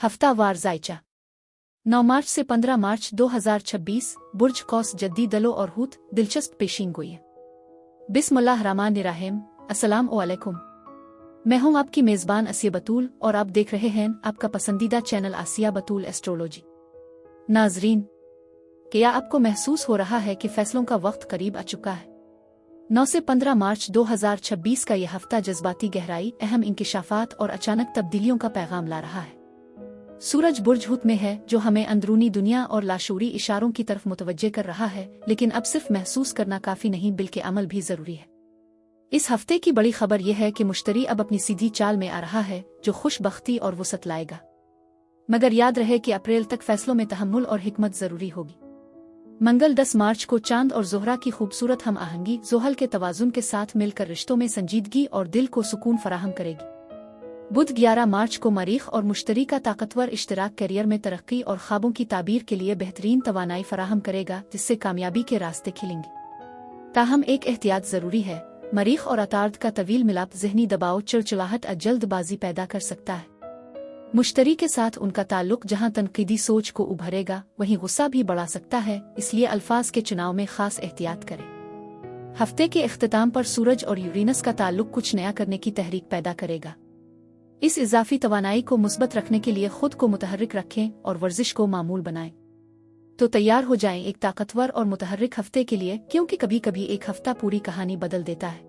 हफ्तावार जायचा 9 मार्च से 15 मार्च 2026 बुर्ज कौस जद्दी दलो और हूत दिलचस्प पेशीन गोई है। बिस्मिल्लाहिर्रहमानिर्रहीम। अस्सलाम वालेकुम। मैं हूं आपकी मेज़बान आसिया बतूल और आप देख रहे हैं आपका पसंदीदा चैनल आसिया बतूल एस्ट्रोलॉजी। नाजरीन, क्या आपको महसूस हो रहा है कि फैसलों का वक्त करीब आ चुका है? 9 से 15 मार्च 2026 का यह हफ्ता जज्बाती गहराई, अहम इंकिशाफात और अचानक तब्दीलियों का पैगाम ला रहा है। सूरज बुर्ज हुत में है, जो हमें अंदरूनी दुनिया और लाशूरी इशारों की तरफ मुतवज्जे कर रहा है। लेकिन अब सिर्फ महसूस करना काफी नहीं, बल्कि अमल भी जरूरी है। इस हफ्ते की बड़ी खबर यह है कि मुश्तरी अब अपनी सीधी चाल में आ रहा है, जो खुशबख्ती और वुसअत लाएगा। मगर याद रहे कि अप्रैल तक फैसलों में तहम्मुल और हिकमत जरूरी होगी। मंगल 10 मार्च को चांद और जोहरा की खूबसूरत हम आहंगी जोहल के तवाजुन के साथ मिलकर रिश्तों में संजीदगी और दिल को सुकून फराहम करेगी। बुध 11 मार्च को मरीख और मुश्तरी का ताकतवर इश्तराक करियर में तरक्की और ख्वाबों की ताबीर के लिए बेहतरीन तवानाई फराहम करेगा, जिससे कामयाबी के रास्ते खिलेंगे। ताहम एक एहतियात जरूरी है। मरीख और अतार्द का तवील मिलाप जहनी दबाव, चिड़चिड़ाहट और जल्दबाजी पैदा कर सकता है। मुश्तरी के साथ उनका ताल्लुक जहां तनकीदी सोच को उभरेगा, वहीं गुस्सा भी बढ़ा सकता है, इसलिए अल्फाज के चुनाव में खास एहतियात करें। हफ्ते के इख्तिताम पर सूरज और यूरेनस का ताल्लुक कुछ नया करने की तहरीक पैदा करेगा। इस इजाफी तवानाई को मुस्बत रखने के लिए खुद को मुतहर्रिक रखें और वर्जिश को मामूल बनाएं। तो तैयार हो जाएं एक ताकतवर और मुतहर्रिक हफ्ते के लिए, क्योंकि कभी कभी एक हफ्ता पूरी कहानी बदल देता है।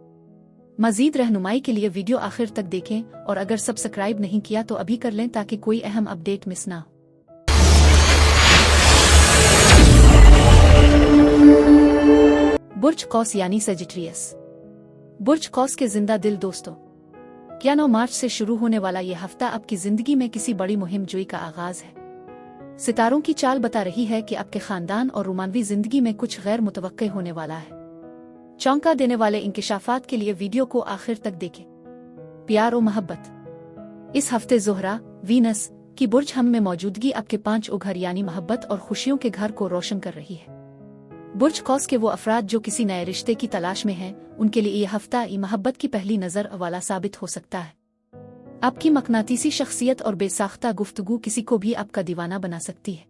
मजीद रहनुमाई के लिए वीडियो आखिर तक देखें और अगर सब्सक्राइब नहीं किया तो अभी कर लें, ताकि कोई अहम अपडेट मिस ना हो। बुर्ज कौस यानी सेजिटेरियस। बुर्ज कौस के जिंदा दिल दोस्तों, क्या 9 मार्च से शुरू होने वाला यह हफ्ता आपकी जिंदगी में किसी बड़ी मुहिम जोई का आगाज है। सितारों की चाल बता रही है कि आपके खानदान और रोमानवी जिंदगी में कुछ गैर मुतवक्के होने वाला है। चौंका देने वाले इंकिशाफात के लिए वीडियो को आखिर तक देखें। प्यार और मोहब्बत। इस हफ्ते जोहरा वीनस की बुर्ज हम में मौजूदगी आपके 5 घर यानी मोहब्बत और खुशियों के घर को रोशन कर रही है। बुर्ज कौस के वो अफराद जो किसी नए रिश्ते की तलाश में हैं, उनके लिए यह हफ्ता मोहब्बत की पहली नजर वाला साबित हो सकता है। आपकी मकनातीसी शख्सियत और बेसाख्ता गुफ्तगू किसी को भी आपका दीवाना बना सकती है।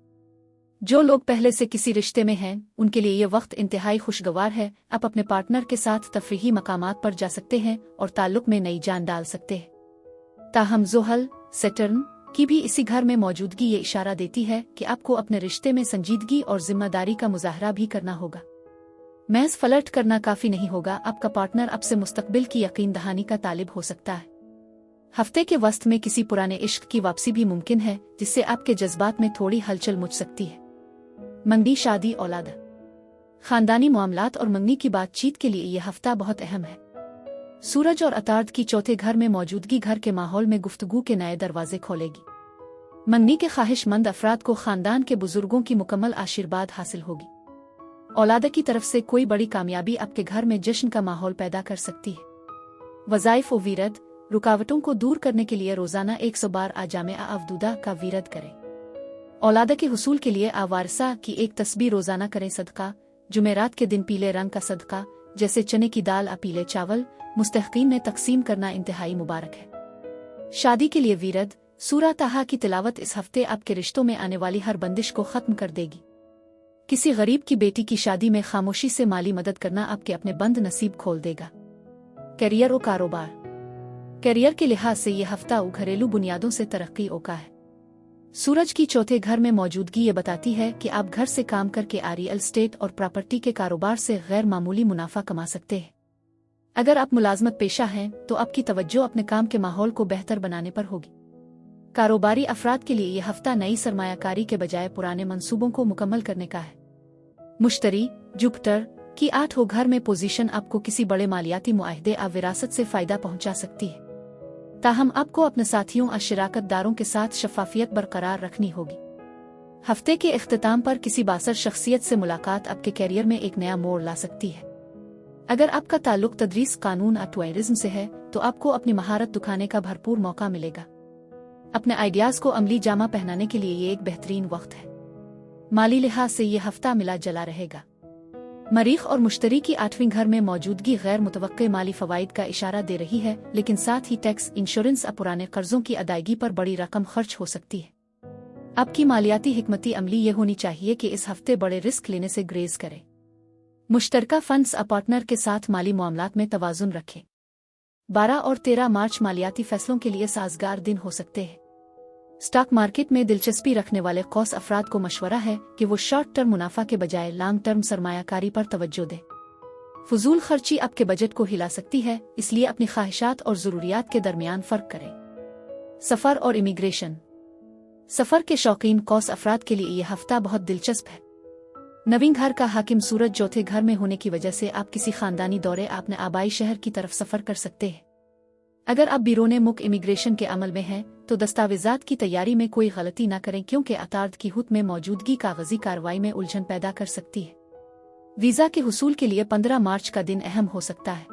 जो लोग पहले से किसी रिश्ते में हैं, उनके लिए यह वक्त इंतहाई खुशगवार है। आप अपने पार्टनर के साथ तफरीही मकामात पर जा सकते हैं और ताल्लुक में नई जान डाल सकते हैं। ताहम जोहल सैटर्न की भी इसी घर में मौजूदगी ये इशारा देती है कि आपको अपने रिश्ते में संजीदगी और जिम्मेदारी का मुजाहरा भी करना होगा। महज फ्लर्ट करना काफी नहीं होगा, आपका पार्टनर आपसे मुस्तकबिल की यकीन दहानी का तालिब हो सकता है। हफ्ते के वस्त में किसी पुराने इश्क की वापसी भी मुमकिन है, जिससे आपके जज्बात में थोड़ी हलचल मच सकती है। मंगनी, शादी, औलाद, खानदानी मामलात और मंगनी की बातचीत के लिए यह हफ्ता बहुत अहम है। सूरज और अतार्द की चौथे घर में मौजूदगी घर के माहौल में गुफ्तगू के नए दरवाजे खोलेगी। मंगनी के ख्वाहिशमंद अफराद को खानदान के बुजुर्गों की मुकम्मल आशीर्वाद हासिल होगी। औलाद की तरफ से कोई बड़ी कामयाबी आपके घर में जश्न का माहौल पैदा कर सकती है। वज़ाइफ व वीरद, रुकावटों को दूर करने के लिए रोजाना 100 बार आजामे अवदूदा का वीरद करें। औलाद के हुसूल के लिए आवारसा की एक तस्बीह रोजाना करें। सदका, जुमेरात के दिन पीले रंग का सदका जैसे चने की दाल या पीले चावल मुस्तहकीन में तकसीम करना इंतहाई मुबारक है। शादी के लिए वीरद, सूरा ताहा की तिलावत इस हफ्ते आपके रिश्तों में आने वाली हर बंदिश को खत्म कर देगी। किसी गरीब की बेटी की शादी में खामोशी से माली मदद करना आपके अपने बंद नसीब खोल देगा। करियर और कारोबार। करियर के लिहाज से यह हफ्ता घरेलू बुनियादों से तरक्की का है। सूरज की चौथे घर में मौजूदगी ये बताती है कि आप घर से काम करके रियल एस्टेट और प्रॉपर्टी के कारोबार से गैर मामूली मुनाफा कमा सकते हैं। अगर आप मुलाजमत पेशा हैं, तो आपकी तवज्जो अपने काम के माहौल को बेहतर बनाने पर होगी। कारोबारी अफराद के लिए यह हफ्ता नई सरमायाकारी के बजाय पुराने मंसूबों को मुकम्मल करने का है। मुश्तरी जुपिटर की 8 घर में पोजीशन आपको किसी बड़े मालियाती मुआहदे या विरासत से फायदा पहुंचा सकती है। ताहम आपको अपने साथियों और शिराकतदारों के साथ शफाफियत बरकरार रखनी होगी। हफ्ते के इख्तिताम पर किसी बासर शख्सियत से मुलाकात आपके कैरियर में एक नया मोड़ ला सकती है। अगर आपका ताल्लुक तदरीस, कानून और टूरिज्म से है, तो आपको अपनी महारत दिखाने का भरपूर मौका मिलेगा। अपने आइडियाज को अमली जामा पहनाने के लिए ये एक बेहतरीन वक्त है। माली लिहाज से ये हफ्ता मिला जला रहेगा। मरीख और मुश्तरी की 8वीं घर में मौजूदगी गैर मुतवक्के माली फवाइद का इशारा दे रही है, लेकिन साथ ही टैक्स, इंश्योरेंस और पुराने कर्जों की अदायगी पर बड़ी रकम खर्च हो सकती है। आपकी मालियाती हिकमती अमली ये होनी चाहिए कि इस हफ्ते बड़े रिस्क लेने से ग्रेज करें। मुश्तरका फंड्स पार्टनर के साथ माली मामलात में तवाज़ुन रखें। 12 और 13 मार्च मालियाती फैसलों के लिए साजगार दिन हो सकते हैं। स्टॉक मार्केट में दिलचस्पी रखने वाले कौस अफराद को मशवरा है कि वो शॉर्ट टर्म मुनाफा के बजाय लॉन्ग टर्म सरमायाकारी पर तवज्जो दें। फजूल खर्ची आपके बजट को हिला सकती है, इसलिए अपनी ख्वाहिशात और ज़रूरियात के दरमियान फ़र्क करें। सफ़र और इमिग्रेशन। सफ़र के शौकीन कौस अफराद के लिए यह हफ्ता बहुत दिलचस्प है। नवीं घर का हाकिम सूरज चौथे घर में होने की वजह से आप किसी खानदानी दौरे अपने आबाई शहर की तरफ सफ़र कर सकते हैं। अगर आप बिरोने मुल्क इमिग्रेशन के अमल में हैं तो दस्तावेजात की तैयारी में कोई गलती न करें, क्योंकि अतार्द की हुत में मौजूदगी कागजी कार्रवाई में उलझन पैदा कर सकती है। वीज़ा के हुसूल के लिए 15 मार्च का दिन अहम हो सकता है।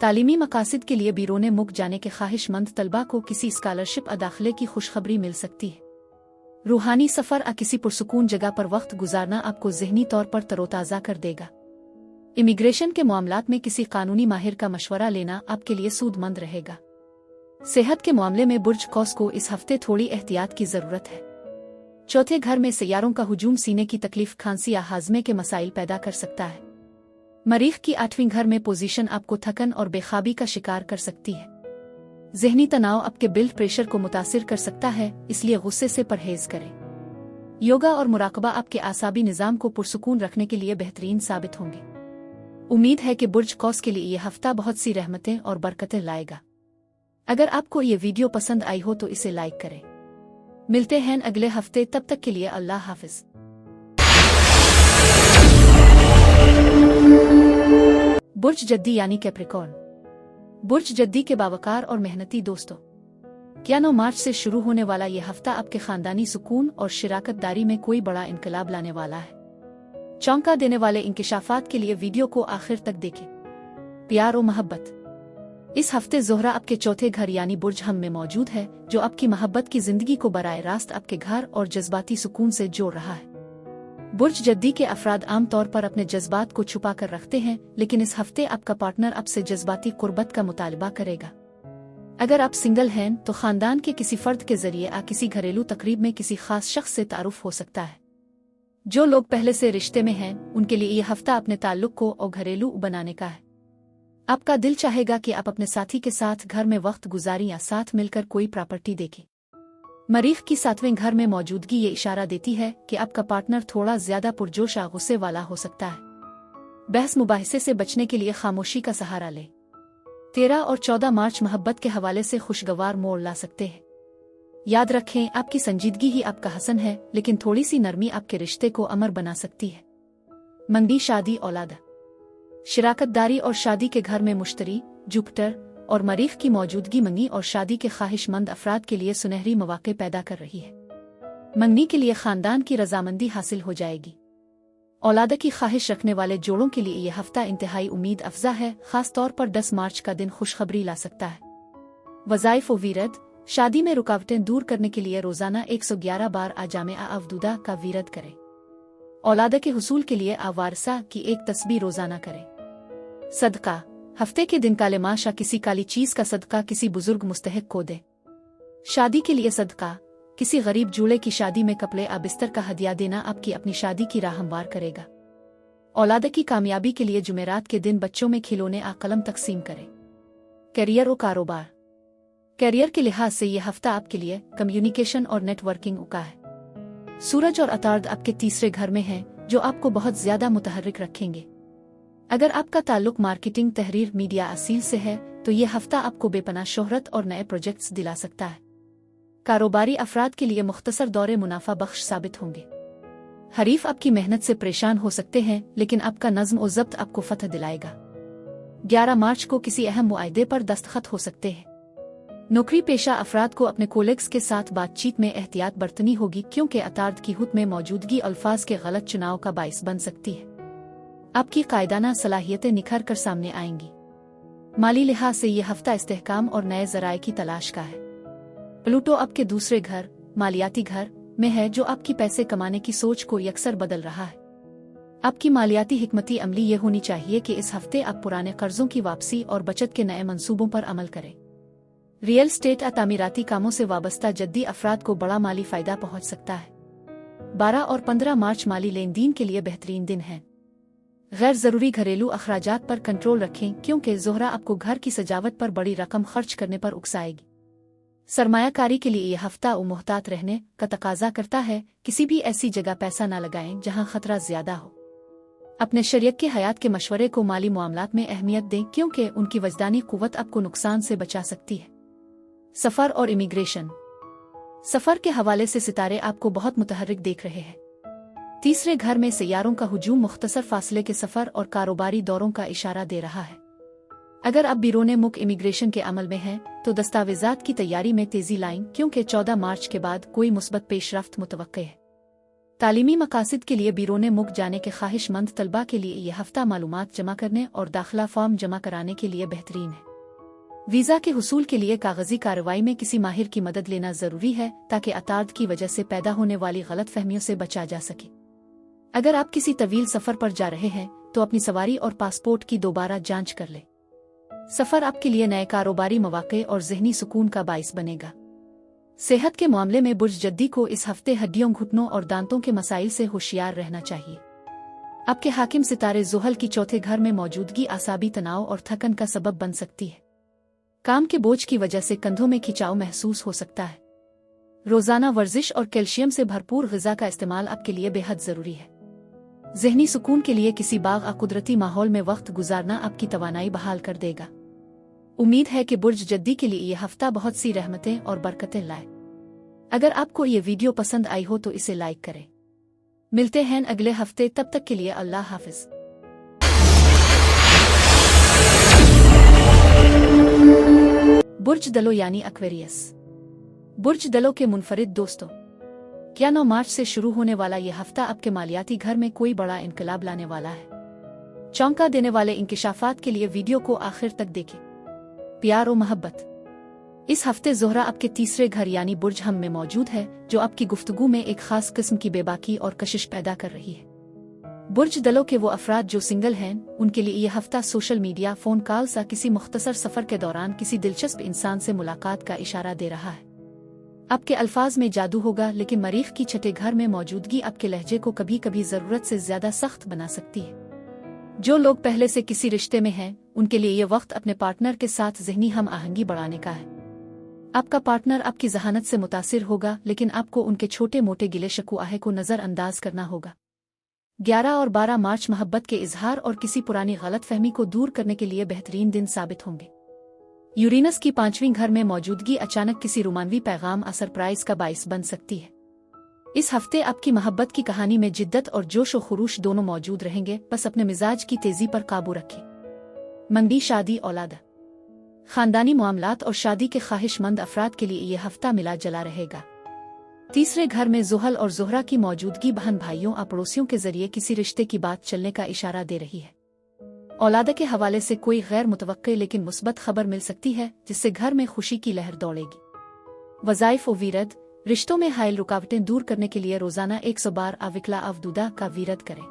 तालीमी मकासद के लिए बिरोने मुल्क जाने के ख्वाहिशमंद तलबा को किसी स्कॉलरशिप दाखिले की खुशखबरी मिल सकती है। रूहानी सफ़र किसी पुरसुकून जगह पर वक्त गुजारना आपको ज़हनी तौर पर तरोताज़ा कर देगा। इमिग्रेशन के मामलात में किसी कानूनी माहिर का मशवरा लेना आपके लिए सूदमंद रहेगा। सेहत के मामले में बुर्ज कौस को इस हफ्ते थोड़ी एहतियात की ज़रूरत है। चौथे घर में सैयारों का हुजूम सीने की तकलीफ, खांसी या हाजमे के मसाइल पैदा कर सकता है। मरीख की 8वीं घर में पोजीशन आपको थकन और बेखाबी का शिकार कर सकती है। ज़हनी तनाव आपके ब्लड प्रेशर को मुतासिर कर सकता है, इसलिए गुस्से से परहेज करें। योगा और मुराकबा आपके आसाबी निज़ाम को पुरसुकून रखने के लिए बेहतरीन साबित होंगे। उम्मीद है कि बुर्ज कौस के लिए यह हफ्ता बहुत सी रहमतें और बरकतें लाएगा। अगर आपको ये वीडियो पसंद आई हो तो इसे लाइक करें। मिलते हैं अगले हफ्ते, तब तक के लिए अल्लाह हाफिज। बुर्ज जद्दी यानी कैप्रिकॉर्न। बुर्ज जद्दी के बावकार और मेहनती दोस्तों, क्या 9 मार्च से शुरू होने वाला यह हफ्ता आपके खानदानी सुकून और शिराकतदारी में कोई बड़ा इनकलाब लाने वाला है। चौंका देने वाले इंकिशाफात के लिए वीडियो को आखिर तक देखें। प्यार और मोहब्बत। इस हफ्ते ज़ोहरा आपके चौथे घर यानी बुर्ज हम में मौजूद है, जो आपकी मोहब्बत की जिंदगी को बराह रास्त आपके घर और जज्बाती सुकून से जोड़ रहा है। बुर्ज जद्दी के अफराद आम तौर पर अपने जज्बात को छुपा कर रखते हैं, लेकिन इस हफ्ते आपका पार्टनर आपसे जज्बाती कुर्बत का मुतालबा करेगा। अगर आप सिंगल हैं तो खानदान के किसी फर्द के जरिए किसी घरेलू तकरीब में किसी खास शख्स से तारुफ हो सकता है। जो लोग पहले से रिश्ते में हैं उनके लिए यह हफ्ता अपने ताल्लुक को और घरेलू बनाने का है। आपका दिल चाहेगा कि आप अपने साथी के साथ घर में वक्त गुजारें या साथ मिलकर कोई प्रॉपर्टी देखें। मरीख की 7वें घर में मौजूदगी ये इशारा देती है कि आपका पार्टनर थोड़ा ज्यादा पुरजोश या गुस्से वाला हो सकता है। बहस मुबाहिसे से बचने के लिए खामोशी का सहारा लें। 13 और 14 मार्च मोहब्बत के हवाले से खुशगवार मोड़ ला सकते हैं। याद रखें, आपकी संजीदगी ही आपका हसन है, लेकिन थोड़ी सी नरमी आपके रिश्ते को अमर बना सकती है। मंगनी, शादी, औलाद। शिराकतदारी और शादी के घर में मुश्तरी, जुपिटर और मरीख की मौजूदगी मंगनी और शादी के ख्वाहिशमंद अफराद के लिए सुनहरी मौके पैदा कर रही है। मंगनी के लिए खानदान की रजामंदी हासिल हो जाएगी। औलाद की ख्वाहिश रखने वाले जोड़ों के लिए यह हफ्ता इंतहाई उम्मीद अफजा है, खास तौर पर 10 मार्च का दिन खुशखबरी ला सकता है। वज़ाइफ व वीरद। शादी में रुकावटें दूर करने के लिए रोजाना 111 बार आजामे अवदूदा का वीरद करें। औलाद के हुसूल के लिए आवारसा की एक तस्बीह रोजाना करें। सदका। हफ्ते के दिन काले माश या किसी काली चीज का सदका किसी बुजुर्ग मुस्तहिक को दे। शादी के लिए सदका। किसी गरीब जूड़े की शादी में कपड़े या बिस्तर का हदिया देना आपकी अपनी शादी की राह हमवार करेगा। औलाद की कामयाबी के लिए जुमेरात के दिन बच्चों में खिलौने या कलम तकसीम करें। करियर और कारोबार। करियर के लिहाज से यह हफ्ता आपके लिए कम्युनिकेशन और नेटवर्किंग का है। सूरज और अतार्द आपके 3रे घर में हैं, जो आपको बहुत ज्यादा मुतहर्रिक रखेंगे। अगर आपका ताल्लुक मार्केटिंग, तहरीर, मीडिया असील से है तो यह हफ्ता आपको बेपनाह शोहरत और नए प्रोजेक्ट्स दिला सकता है। कारोबारी अफराद के लिए मुख्तसर दौरे मुनाफा बख्श साबित होंगे। हरीफ आपकी मेहनत से परेशान हो सकते हैं, लेकिन आपका नज़्म और ज़ब्त आपको फतह दिलाएगा। 11 मार्च को किसी अहम मुआहदे पर दस्तखत हो सकते हैं। नौकरी पेशा अफराद को अपने कोलेग्स के साथ बातचीत में एहतियात बरतनी होगी, क्योंकि अतार्द की हुत में मौजूदगी अल्फाज के गलत चुनाव का बाइस बन सकती है। आपकी कायदाना सलाहियतें निखर कर सामने आएंगी। माली लिहाज से यह हफ्ता इस्तेहकाम और नए ज़राए की तलाश का है। प्लूटो आपके 2रे घर, मालियाती घर में है, जो आपकी पैसे कमाने की सोच को यकसर बदल रहा है। आपकी मालियाती हिकमती अमली ये होनी चाहिए कि इस हफ्ते आप पुराने कर्जों की वापसी और बचत के नए मंसूबों पर अमल करें। रियल स्टेट या तामीराती कामों से वाबस्ता जद्दी अफराद को बड़ा माली फायदा पहुंच सकता है। 12 और 15 मार्च माली लेन देन के लिए बेहतरीन दिन है। गैर जरूरी घरेलू अखराजात पर कंट्रोल रखें क्योंकि ज़ोहरा आपको घर की सजावट पर बड़ी रकम खर्च करने पर उकसाएगी। सरमायाकारी के लिए यह हफ्ता मुहतात रहने का तकाजा करता है। किसी भी ऐसी जगह पैसा न लगाएं जहां खतरा ज्यादा हो। अपने शरीयत के हयात के मशवरे को माली मामलात में अहमियत दें क्योंकि उनकी वजदानी कुव्वत आपको नुकसान से बचा सकती है। सफर और इमिग्रेशन। सफर के हवाले से सितारे आपको बहुत मुतहर्रिक देख रहे हैं। तीसरे घर में सैयारों का हुजूम मुख्तसर फासले के सफर और कारोबारी दौरों का इशारा दे रहा है। अगर आप बिरोने मुल्क इमिग्रेशन के अमल में हैं तो दस्तावेजात की तैयारी में तेजी लाएं क्योंकि 14 मार्च के बाद कोई मुस्बत पेशरफ्त मुतवक्के है। तालीमी मकासद के लिए बिरोने मुल्क जाने के ख्वाहिशमंद तलबा के लिए यह हफ्ता मालूमात जमा करने और दाखिला फॉर्म जमा कराने के लिए बेहतरीन है। वीज़ा के हुसूल के लिए कागजी कार्रवाई में किसी माहिर की मदद लेना जरूरी है ताकि अताद की वजह से पैदा होने वाली गलत फहमियों से बचा जा सके। अगर आप किसी तवील सफर पर जा रहे हैं तो अपनी सवारी और पासपोर्ट की दोबारा जांच कर लें। सफर आपके लिए नए कारोबारी मौके और जहनी सुकून का बाइस बनेगा। सेहत के मामले में बुर्ज जद्दी को इस हफ्ते हड्डियों, घुटनों और दांतों के मसाइल से होशियार रहना चाहिए। आपके हाकिम सितारे ज़ुहल की चौथे घर में मौजूदगी आसाबी तनाव और थकन का सबब बन सकती है। काम के बोझ की वजह से कंधों में खिंचाव महसूस हो सकता है। रोजाना वर्जिश और कैल्शियम से भरपूर ग़िज़ा का इस्तेमाल आपके लिए बेहद जरूरी है। ज़हनी सुकून के लिए किसी बाग या कुदरती माहौल में वक्त गुजारना आपकी तवानाई बहाल कर देगा। उम्मीद है कि बुर्ज जद्दी के लिए यह हफ्ता बहुत सी रहमतें और बरकतें लाए। अगर आपको ये वीडियो पसंद आई हो तो इसे लाइक करें। मिलते हैं अगले हफ्ते, तब तक के लिए अल्लाह हाफिज। बुर्ज दलो यानी एक्वेरियस। बुर्ज दलो के मुनफरिद दोस्तों, क्या 9 मार्च से शुरू होने वाला यह हफ्ता आपके मालियाती घर में कोई बड़ा इनकलाब लाने वाला है। चौंका देने वाले इंकिशाफात के लिए वीडियो को आखिर तक देखें। प्यार और मोहब्बत। इस हफ्ते ज़ोहरा आपके तीसरे घर यानी बुर्ज हम में मौजूद है जो आपकी गुफ्तगू में एक खास किस्म की बेबाकी और कशिश पैदा कर रही है। बुर्ज दलों के वो अफराद जो सिंगल हैं उनके लिए यह हफ्ता सोशल मीडिया, फोन कॉल्स या किसी मुख्तसर सफर के दौरान किसी दिलचस्प इंसान से मुलाकात का इशारा दे रहा है। आपके अल्फाज में जादू होगा लेकिन मरीख की छठे घर में मौजूदगी आपके लहजे को कभी कभी जरूरत से ज्यादा सख्त बना सकती है। जो लोग पहले से किसी रिश्ते में हैं उनके लिए यह वक्त अपने पार्टनर के साथ ज़हनी हम आहंगी बढ़ाने का है। आपका पार्टनर आपकी जहानत से मुतासिर होगा लेकिन आपको उनके छोटे मोटे गिले शकुआहे को नज़रअंदाज करना होगा। 11 और 12 मार्च मोहब्बत के इजहार और किसी पुरानी गलतफहमी को दूर करने के लिए बेहतरीन दिन साबित होंगे। यूरेनस की 5वीं घर में मौजूदगी अचानक किसी रोमानवी पैगाम या सरप्राइज का बाइस बन सकती है। इस हफ्ते आपकी मोहब्बत की कहानी में जिद्दत और जोश और खुरूश दोनों मौजूद रहेंगे, बस अपने मिजाज की तेजी पर काबू रखें। मंदी, शादी, औलाद, खानदानी मामलात और शादी के ख्वाहिशमंद अफराद के लिए यह हफ्ता मिला जला रहेगा। तीसरे घर में ज़ुहल और ज़ोहरा की मौजूदगी बहन भाइयों और पड़ोसियों के जरिए किसी रिश्ते की बात चलने का इशारा दे रही है। औलाद के हवाले से कोई गैर मुतवक्के लेकिन मुस्बत खबर मिल सकती है जिससे घर में खुशी की लहर दौड़ेगी। वज़ाइफ और वीरद। रिश्तों में हायल रुकावटें दूर करने के लिए रोजाना 100 बार अविकला अवदूदा का वीरद करें।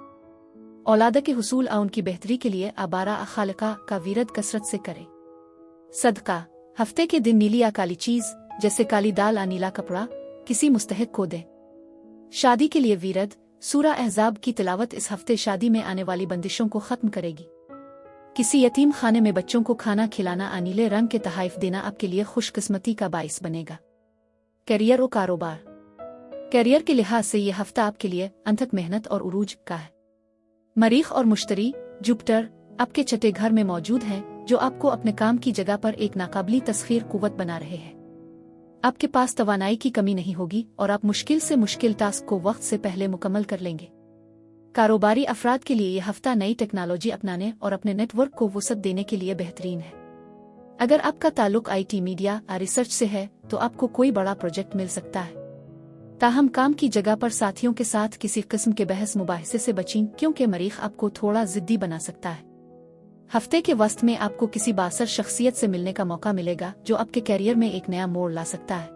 औलाद के हुसूल और उनकी बेहतरी के लिए आबारा खालिका का वीरद कसरत से करें। सदका। हफ्ते के दिन नीली या काली चीज जैसे काली दाल या नीला कपड़ा किसी मुस्तहिक को दें। शादी के लिए वीरद। सूरा अहज़ाब की तिलावत इस हफ्ते शादी में आने वाली बंदिशों को खत्म करेगी। किसी यतीम खाने में बच्चों को खाना खिलाना या नीले रंग के तहाइफ देना आपके लिए खुशकिस्मती का बाइस बनेगा। करियर और कारोबार। करियर के लिहाज से यह हफ्ता आपके लिए अनथक मेहनत और उरूज का है। मरीख और मुश्तरी जुपिटर आपके छठे घर में मौजूद हैं जो आपको अपने काम की जगह पर एक नाकाबिली तस्खीर कुव्वत बना रहे हैं। आपके पास तवानाई की कमी नहीं होगी और आप मुश्किल से मुश्किल टास्क को वक्त से पहले मुकम्मल कर लेंगे। कारोबारी अफराद के लिए यह हफ्ता नई टेक्नोलॉजी अपनाने और अपने नेटवर्क को वसअत देने के लिए बेहतरीन है। अगर आपका ताल्लुक IT, मीडिया या रिसर्च से है तो आपको कोई बड़ा प्रोजेक्ट मिल सकता है। ताहम काम की जगह पर साथियों के साथ किसी किस्म के बहस मुबाहिसे से बचें क्योंकि मरीख आपको थोड़ा जिद्दी बना सकता है। हफ्ते के वस्त में आपको किसी बासर शख्सियत से मिलने का मौका मिलेगा जो आपके कैरियर में एक नया मोड़ ला सकता है।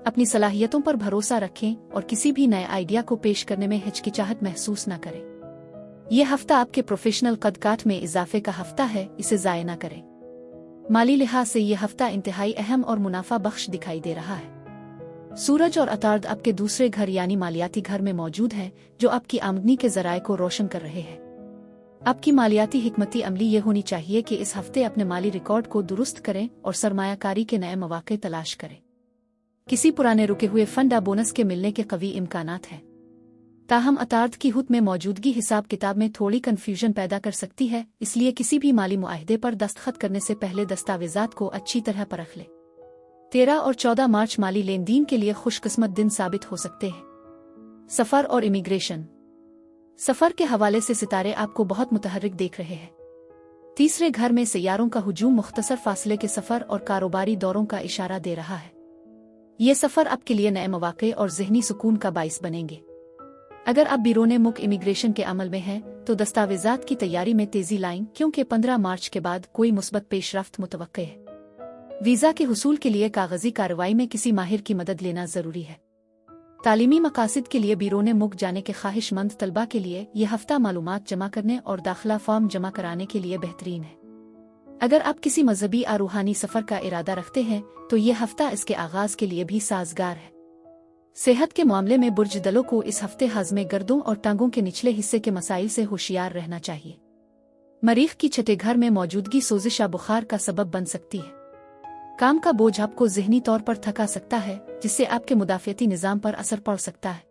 अपनी सलाहियतों पर भरोसा रखें और किसी भी नए आइडिया को पेश करने में हिचकिचाहट महसूस न करें। यह हफ्ता आपके प्रोफेशनल कदकाठ में इजाफे का हफ्ता है, इसे ज़ाया न करें। माली लिहाज से ये हफ्ता इंतहाई अहम और मुनाफा बख्श दिखाई दे रहा है। सूरज और अतार्द आपके दूसरे घर यानी मालियाती घर में मौजूद हैं, जो आपकी आमदनी के जराये को रोशन कर रहे हैं। आपकी मालियाती हिकमती अमली ये होनी चाहिए कि इस हफ्ते अपने माली रिकॉर्ड को दुरुस्त करें और सरमायाकारी के नए मौके तलाश करें। किसी पुराने रुके हुए फंड या बोनस के मिलने के कवी इम्कानात हैं। ताहम अतार्द की हुत में मौजूदगी हिसाब किताब में थोड़ी कन्फ्यूजन पैदा कर सकती है, इसलिए किसी भी माली मुआहदे पर दस्तखत करने से पहले दस्तावेजात को अच्छी तरह परख ले। 13 और 14 मार्च माली लेन देन के लिए खुशकिस्मत दिन साबित हो सकते हैं। सफर और इमिग्रेशन। सफर के हवाले से सितारे आपको बहुत मुतहर्रिक देख रहे हैं। तीसरे घर में सैयारों का हुजूम मुख्तसर फासले के सफर और कारोबारी दौरों का इशारा दे रहा है। ये सफर आपके लिए नए मौके और ज़हनी सुकून का बाइस बनेंगे। अगर आप बिरोने मुल्क इमिग्रेशन के अमल में हैं तो दस्तावेजात की तैयारी में तेजी लाएं, क्योंकि 15 मार्च के बाद कोई मुस्बत पेशरफ्त मुतवक्के है। वीज़ा के हुसूल के लिए कागजी कार्रवाई में किसी माहिर की मदद लेना जरूरी है। तालीमी मकासद के लिए बिरोने मुल्क जाने के ख्वाहिशमंद तलबा के लिए यह हफ्ता मालूमात जमा करने और दाखिला फॉर्म जमा कराने के लिए बेहतरीन है। अगर आप किसी मजहबी या रूहानी सफर का इरादा रखते हैं तो यह हफ्ता इसके आगाज के लिए भी साजगार है। सेहत के मामले में बुर्ज दलों को इस हफ्ते हज़मे गर्दों और टांगों के निचले हिस्से के मसाइल से होशियार रहना चाहिए। मरीख की छठे घर में मौजूदगी सोजिश या बुखार का सबब बन सकती है। काम का बोझ आपको ज़हनी तौर पर थका सकता है, जिससे आपके मुदाफ़ियती निज़ाम पर असर पड़ सकता है।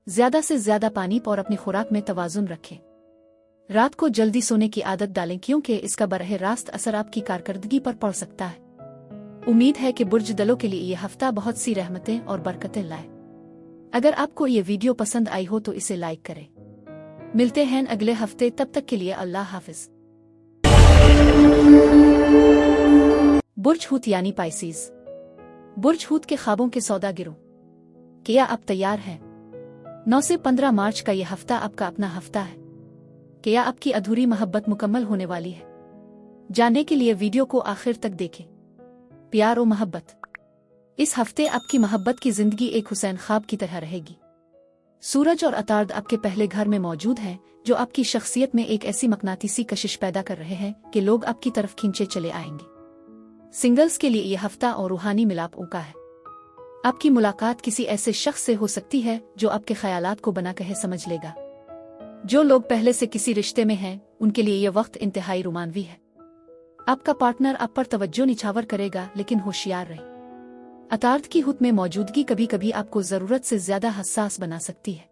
ज़्यादा से ज़्यादा पानी और अपनी खुराक में तवाज़ुन रखें। रात को जल्दी सोने की आदत डालें, क्योंकि इसका बरह रास्त असर आपकी कारकर्दगी पर पड़ सकता है। उम्मीद है कि बुर्ज दलों के लिए यह हफ्ता बहुत सी रहमतें और बरकतें लाए। अगर आपको ये वीडियो पसंद आई हो तो इसे लाइक करें। मिलते हैं अगले हफ्ते, तब तक के लिए अल्लाह हाफिज। बुर्ज हूत यानी पाइसीज। बुर्ज हूत के ख्वाबों के सौदागिरों, क्या आप तैयार हैं? 9 से 15 मार्च का यह हफ्ता आपका अपना हफ्ता है। क्या आपकी अधूरी मोहब्बत मुकम्मल होने वाली है? जानने के लिए वीडियो को आखिर तक देखें। प्यार और मोहब्बत। इस हफ्ते आपकी मोहब्बत की जिंदगी एक हुसैन ख्वाब की तरह रहेगी। सूरज और अतार्द आपके पहले घर में मौजूद हैं, जो आपकी शख्सियत में एक ऐसी मकनातीसी कशिश पैदा कर रहे हैं कि लोग आपकी तरफ खींचे चले आएंगे। सिंगल्स के लिए यह हफ्ता और रूहानी मिलापों का है। आपकी मुलाकात किसी ऐसे शख्स से हो सकती है जो आपके ख्यालात को बना कहे समझ लेगा। जो लोग पहले से किसी रिश्ते में हैं, उनके लिए यह वक्त इंतहाई रोमानवी है। आपका पार्टनर आप पर तवज्जो निछावर करेगा, लेकिन होशियार रहे। अतार्द की हुत में मौजूदगी कभी कभी आपको जरूरत से ज्यादा हसास बना सकती है।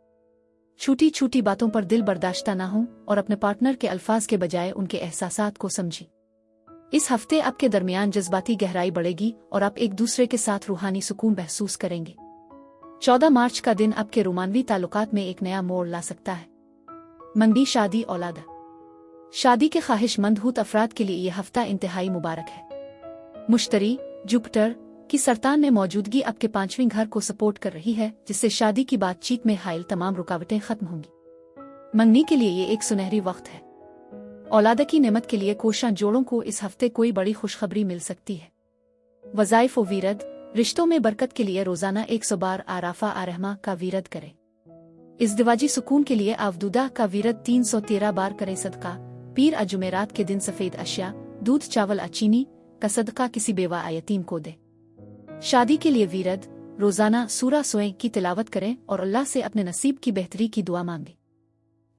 छोटी छोटी बातों पर दिल बर्दाश्ता ना हो और अपने पार्टनर के अल्फाज के बजाय उनके एहसासात को समझी। इस हफ्ते आपके दरमियान जज्बाती गहराई बढ़ेगी और आप एक दूसरे के साथ रूहानी सुकून महसूस करेंगे। 14 मार्च का दिन आपके रोमानवी ताल्लुकात में एक नया मोड़ ला सकता है। मंगनी शादी औलाद। शादी के ख्वाहिशमंद हूत अफराद के लिए यह हफ्ता इंतहाई मुबारक है। मुश्तरी जुपिटर की सरतान में मौजूदगी आपके 5वें घर को सपोर्ट कर रही है, जिससे शादी की बातचीत में हाइल तमाम रुकावटें खत्म होंगी। मंगनी के लिए ये एक सुनहरी वक्त है। औलाद की नेमत के लिए कोशां जोड़ों को इस हफ्ते कोई बड़ी खुशखबरी मिल सकती है। वज़ाइफ व वीरद। रिश्तों में बरकत के लिए रोजाना 100 बार आराफा आरहमा का वीरद करें। इज़्दिवाजी सुकून के लिए आवदूदा का वीरद 313 बार करें। सदका पीर जुमेरात के दिन सफेद अशिया, दूध, चावल, चीनी का सदका किसी बेवा यतीम को दे। शादी के लिए वीरद रोजाना सूरा सोए की तिलावत करें और अल्लाह से अपने नसीब की बेहतरी की दुआ मांगे।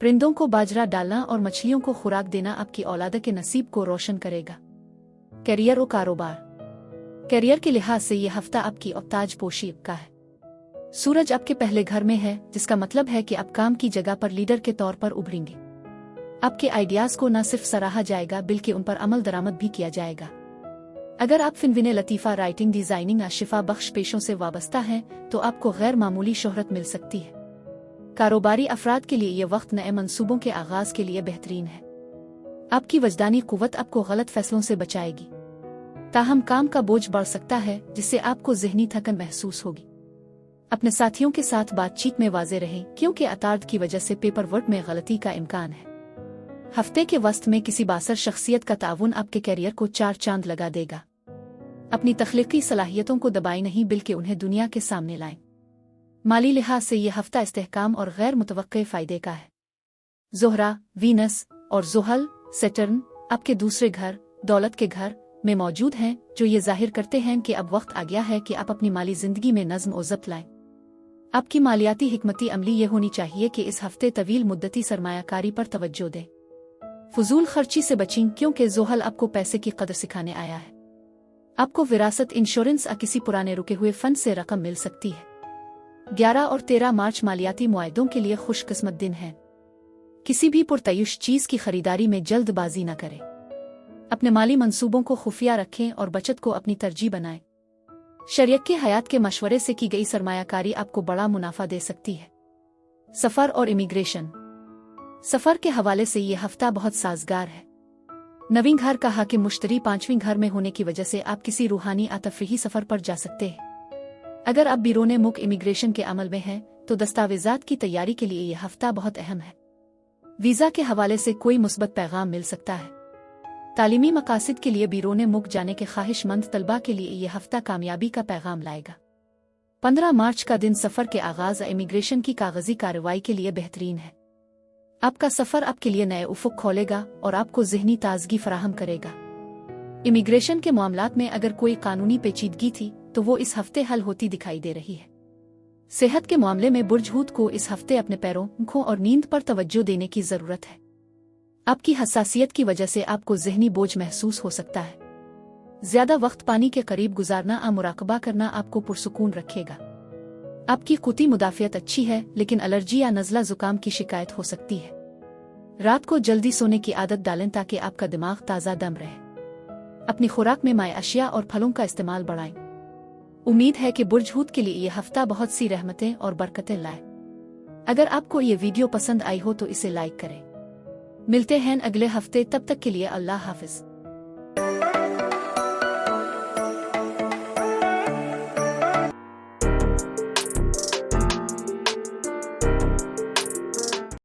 परिंदों को बाजरा डालना और मछलियों को खुराक देना आपकी औलाद के नसीब को रोशन करेगा। करियर और कारोबार। करियर के लिहाज से यह हफ्ता आपकी औताज पोशी का है। सूरज आपके पहले घर में है, जिसका मतलब है कि आप काम की जगह पर लीडर के तौर पर उभरेंगे। आपके आइडियाज को न सिर्फ सराहा जाएगा बल्कि उन पर अमल दरामद भी किया जाएगा। अगर आप फिनविने लतीफ़ा, राइटिंग, डिजाइनिंग या शिफा बख्श पेशों से वाबस्ता हैं तो आपको गैर मामूली शोहरत मिल सकती है। कारोबारी अफराद के लिए यह वक्त नए मंसूबों के आगाज के लिए बेहतरीन है। आपकी वजदानी कुव्वत आपको गलत फैसलों से बचाएगी। ताहम काम का बोझ बढ़ सकता है, जिससे आपको ज़हनी थकन महसूस होगी। अपने साथियों के साथ बातचीत में वाज़े रहें, क्योंकि अतार्द की वजह से पेपर वर्क में गलती का इम्कान है। हफ्ते के वस्त में किसी बासर शख्सियत का ताउन आपके कैरियर को 4 चांद लगा देगा। अपनी तख्लीकी सलाहियतों को दबाए नहीं, बल्कि उन्हें दुनिया के सामने लाएं। माली लिहाज से यह हफ्ता इस्तेहकाम और गैर मुतवक्के फायदे का है। ज़ोहरा, वीनस और ज़ुहल, सैटर्न आपके दूसरे घर, दौलत के घर, में मौजूद हैं जो ये जाहिर करते हैं कि अब वक्त आ गया है कि आप अपनी माली जिंदगी में नज़्म और ज़ब्त लाएं। आपकी मालियाती हिकमती अमली ये होनी चाहिए कि इस हफ्ते तवील मुद्दती सरमायाकारी पर तवज्जो दें। फजूल खर्ची से बचें क्योंकि ज़ोहल आपको पैसे की कदर सिखाने आया है। आपको विरासत, इंश्योरेंस या किसी पुराने रुके हुए फंड से रकम मिल सकती है। 11 और 13 मार्च मालियाती मुआहदों के लिए खुशकिस्मत दिन है। किसी भी पुरतयुश चीज़ की खरीदारी में जल्दबाजी न करें। अपने माली मंसूबों को खुफिया रखें और बचत को अपनी तरजीह बनाएं। शरीयत हयात के मशवरे से की गई सरमायाकारी आपको बड़ा मुनाफा दे सकती है। सफ़र और इमिग्रेशन। सफ़र के हवाले से ये हफ्ता बहुत साजगार है। नवीं घर का हाकिम मुश्तरी 5वीं घर में होने की वजह से आप किसी रूहानी या तफरीही सफ़र पर जा सकते हैं। अगर आप बिरोने मुल्क इमिग्रेशन के अमल में हैं तो दस्तावेज़ात की तैयारी के लिए यह हफ्ता बहुत अहम है। वीज़ा के हवाले से कोई मुस्बत पैगाम मिल सकता है। तालीमी मकासद के लिए बिरोने मुल्क जाने के ख्वाहिशमंद तलबा के लिए यह हफ्ता कामयाबी का पैगाम लाएगा। 15 मार्च का दिन सफ़र के आगाज़ इमिग्रेशन की कागजी कार्रवाई के लिए बेहतरीन है। आपका सफ़र आपके लिए नए उफुक खोलेगा और आपको ज़हनी ताजगी फराहम करेगा। इमिग्रेशन के मामलात में अगर कोई कानूनी पेचीदगी थी तो वो इस हफ्ते हल होती दिखाई दे रही है। सेहत के मामले में बुर्ज हूत को इस हफ्ते अपने पैरों, आँखों और नींद पर तवज्जो देने की ज़रूरत है। आपकी हसासियत की वजह से आपको ज़हनी बोझ महसूस हो सकता है। ज़्यादा वक्त पानी के करीब गुजारना या मुराकबा करना आपको पुरसुकून रखेगा। आपकी खुदी मुदाफ़ियत अच्छी है लेकिन एलर्जी या नज़ला ज़ुकाम की शिकायत हो सकती है। रात को जल्दी सोने की आदत डालें ताकि आपका दिमाग ताज़ा दम रहे। अपनी खुराक में माए अशिया और फलों का इस्तेमाल बढ़ाएं। उम्मीद है कि बुर्ज हूत के लिए यह हफ्ता बहुत सी रहमतें और बरकतें लाए। अगर आपको ये वीडियो पसंद आई हो तो इसे लाइक करें। मिलते हैं अगले हफ्ते, तब तक के लिए अल्लाह हाफिज।